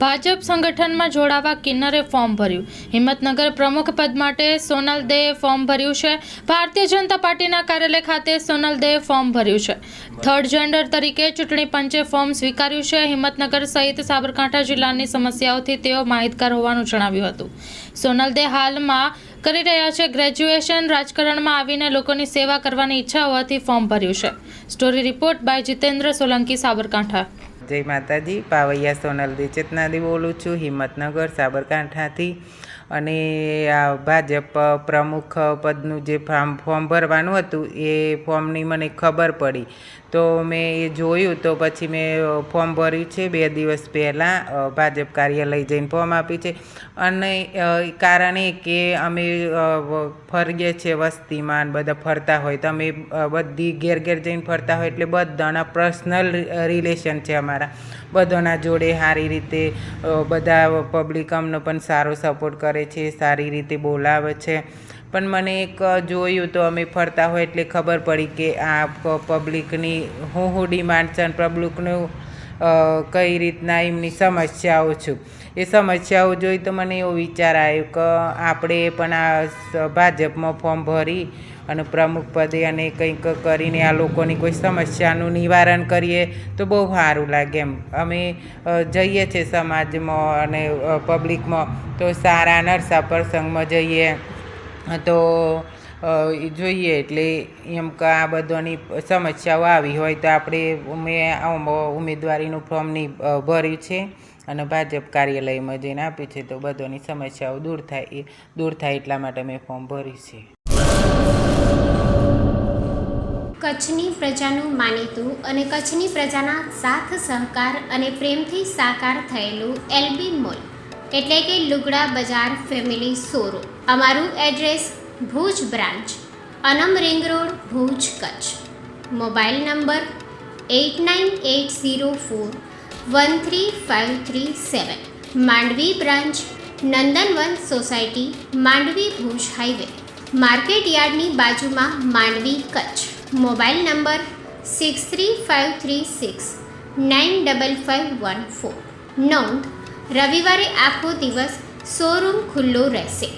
ભાજપ સંગઠનમાં જોડાવા કિન્નરે ફોર્મ ભર્યું. હિંમતનગર પ્રમુખ પદ માટે સોનલ દેએ ફોર્મ ભર્યું છે. ભારતીય જનતા પાર્ટીના કાર્યાલય ખાતે સોનલ દેએ ફોર્મ ભર્યું છે. થર્ડ જેન્ડર તરીકે ચૂંટણી પંચે ફોર્મ સ્વીકાર્યું છે. હિંમતનગર સહિત સાબરકાંઠા જિલ્લાની સમસ્યાઓથી તેઓ માહિતગાર હોવાનું જણાવ્યું હતું. સોનલ દે હાલમાં કરી રહ્યા છે ગ્રેજ્યુએશન. રાજકારણમાં આવીને લોકોની સેવા કરવાની ઈચ્છા હોવાથી ફોર્મ ભર્યું છે. Story report by Jitendra Solanki, Sabarkantha. જય માતાજી. પાવૈયા સોનલ દે ચેતનાદી બોલું છું, હિંમતનગર સાબરકાંઠાથી. અને આ ભાજપ પ્રમુખ પદનું જે ફોર્મ ભરવાનું હતું એ ફોર્મની મને ખબર પડી તો મેં એ જોયું તો પછી મેં ફોર્મ ભર્યું છે. 2 દિવસ પહેલાં ભાજપ કાર્યાલય જઈને ફોર્મ આપ્યું છે. અને કારણ એ કે અમે ફરીએ છીએ વસ્તીમાં, બધા ફરતા હોય તો અમે બધી ઘેર ઘેર જઈને ફરતા હોય એટલે બધાના પર્સનલ રિલેશન છે અમારા બધાના જોડે. સારી રીતે બધા પબ્લિક અમને પણ સારો સપોર્ટ કરે છે, સારી રીતે બોલાવે છે. પણ મને એક જોયું તો અમે ફરતા હોય એટલે ખબર પડી કે આ પબ્લિકની હું ડિમાન્ડ છે અને પબ્લિકનું કઈ રીતના એમની સમસ્યાઓ છું. એ સમસ્યાઓ જોઈ તો મને એવો વિચાર આવ્યો કે આપણે પણ આ ભાજપમાં ફોર્મ ભરી અને પ્રમુખ પદે અને કંઈક કરીને આ લોકોની કોઈ સમસ્યાનું નિવારણ કરીએ તો બહુ સારું લાગે એમ. અમે જઈએ છીએ સમાજમાં અને પબ્લિકમાં તો સારા નરસા પ્રસંગમાં જઈએ તો જોઈએ એટલે એમ કે આ બધાની સમસ્યાઓ આવી હોય તો મેં ઉમેદવારીનું ફોર્મ ભર્યું છે અને ભાજપ કાર્યાલયમાં જઈને આપ્યું છે તો બધાની સમસ્યાઓ દૂર થાય એટલા માટે મેં ફોર્મ ભર્યું છે. કચ્છની પ્રજાનું માનીતું અને કચ્છની પ્રજાના સાથ સહકાર અને પ્રેમથી સાકાર થયેલું એલબી મોલ એટલે કે લુગડા બજાર ફેમિલી શોરૂમ. અમારું address Bhuj branch, Anam ring road, Bhuj, Kutch. Mobile number 8980413537. Mandvi branch, Nandanvan society, Mandvi, Bhuj highway, market યાર્ડની બાજુમાં, માંડવી, કચ્છ. Mobile number 6353695514. નોંધ: રવિવારે આખો દિવસ શોરૂમ ખુલ્લો રહેશે.